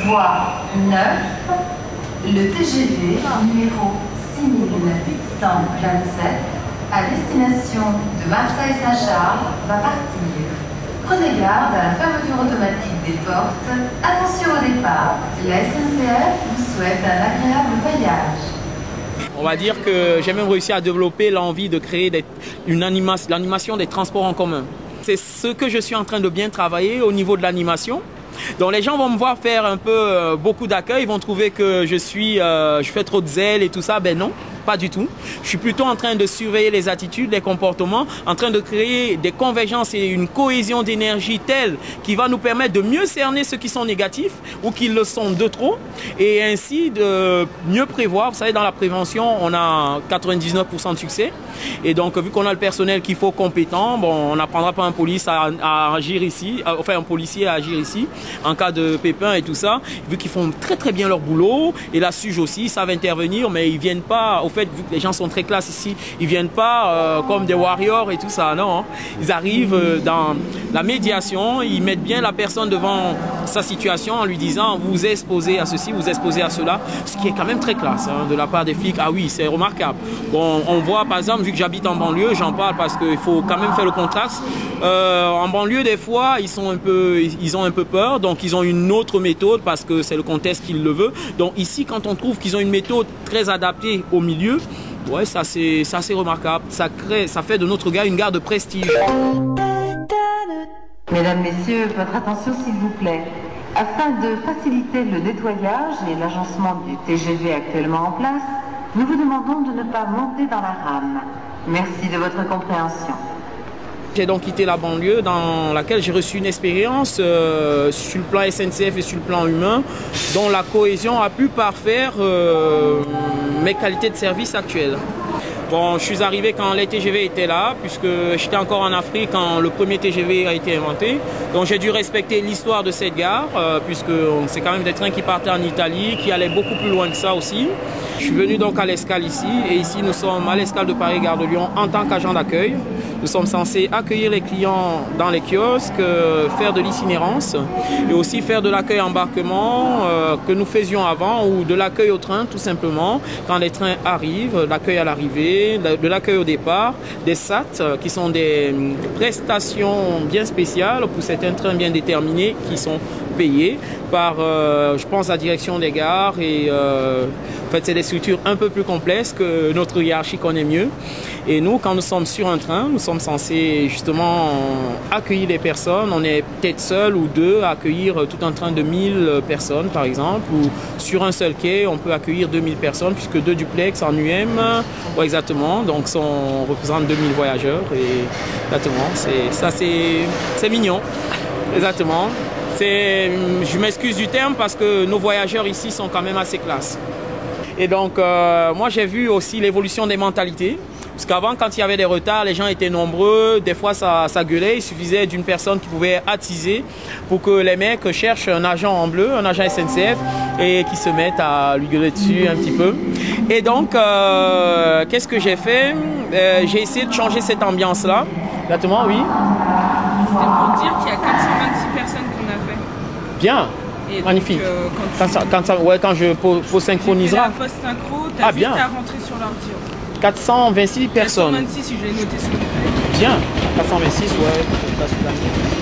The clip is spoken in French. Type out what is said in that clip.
Voie 9, le TGV numéro 6127 à destination de Marseille-Saint-Charles va partir. Prenez garde à la fermeture automatique des portes. Attention au départ. La SNCF vous souhaite un agréable voyage. On va dire que j'ai même réussi à développer l'envie de créer l'animation des transports en commun. C'est ce que je suis en train de bien travailler au niveau de l'animation. Donc les gens vont me voir faire un peu beaucoup d'accueil, ils vont trouver que je fais trop de zèle et tout ça. Ben non, pas du tout. Je suis plutôt en train de surveiller les attitudes, les comportements, en train de créer des convergences et une cohésion d'énergie telle qui va nous permettre de mieux cerner ceux qui sont négatifs ou qui le sont de trop et ainsi de mieux prévoir. Vous savez, dans la prévention, on a 99% de succès. Et donc, vu qu'on a le personnel qu'il faut compétent, bon, on n'apprendra pas un policier à agir ici, un policier à agir ici, en cas de pépin et tout ça, vu qu'ils font très très bien leur boulot, et la SUGE aussi, ils savent intervenir, mais ils viennent pas, au fait, vu que les gens sont très classe ici, ils viennent pas comme des warriors et tout ça, non, hein. Ils arrivent dans la médiation, ils mettent bien la personne devant sa situation en lui disant, vous vous exposez à ceci, vous vous exposez à cela, ce qui est quand même très classe, hein, de la part des flics. Ah oui, c'est remarquable. Bon, on voit par exemple, vu que j'habite en banlieue, j'en parle parce qu'il faut quand même faire le contraste. En banlieue, des fois, ils ont un peu peur, donc ils ont une autre méthode parce que c'est le contexte qui le veut. Donc ici, quand on trouve qu'ils ont une méthode très adaptée au milieu, ouais, ça c'est assez remarquable. Ça fait de notre gare une gare de prestige. Mesdames, Messieurs, votre attention s'il vous plaît. Afin de faciliter le nettoyage et l'agencement du TGV actuellement en place, nous vous demandons de ne pas monter dans la rame. Merci de votre compréhension. J'ai donc quitté la banlieue dans laquelle j'ai reçu une expérience sur le plan SNCF et sur le plan humain dont la cohésion a pu parfaire mes qualités de service actuelles. Bon, je suis arrivé quand les TGV étaient là, puisque j'étais encore en Afrique quand le premier TGV a été inventé. Donc j'ai dû respecter l'histoire de cette gare, puisque c'est quand même des trains qui partaient en Italie, qui allaient beaucoup plus loin que ça aussi. Je suis venu donc à l'escale ici, et ici nous sommes à l'escale de Paris-Gare de Lyon en tant qu'agent d'accueil. Nous sommes censés accueillir les clients dans les kiosques, faire de l'itinérance et aussi faire de l'accueil embarquement que nous faisions avant ou de l'accueil au train tout simplement. Quand les trains arrivent, l'accueil à l'arrivée, de l'accueil au départ, des SAT qui sont des prestations bien spéciales pour certains trains bien déterminés qui sont payés par, je pense, la direction des gares et en fait c'est des structures un peu plus complexes que notre hiérarchie connaît mieux. Et nous, quand nous sommes sur un train, nous sommes censés justement accueillir les personnes. On est peut-être seul ou deux à accueillir tout un train de 1000 personnes par exemple, ou sur un seul quai, on peut accueillir 2000 personnes puisque 2 duplex en UM, ouais, exactement, donc on représente 2000 voyageurs et exactement, c'est mignon, exactement. Je m'excuse du terme parce que nos voyageurs ici sont quand même assez classe. Et donc, moi j'ai vu aussi l'évolution des mentalités. Parce qu'avant, quand il y avait des retards, les gens étaient nombreux, des fois ça gueulait, il suffisait d'une personne qui pouvait attiser pour que les mecs cherchent un agent en bleu, un agent SNCF, et qui se mettent à lui gueuler dessus un petit peu. Et donc, qu'est-ce que j'ai fait? J'ai essayé de changer cette ambiance-là. Exactement, oui. C'était pour dire qu'il y a 426 personnes qu'on a fait. Bien. Et magnifique. Donc, quand je post-synchronisera. La post-synchro, t'as vite à rentrer sur l'ordi. 426 personnes. 426 si je l'ai noté sur le fait. Bien. 426, ouais.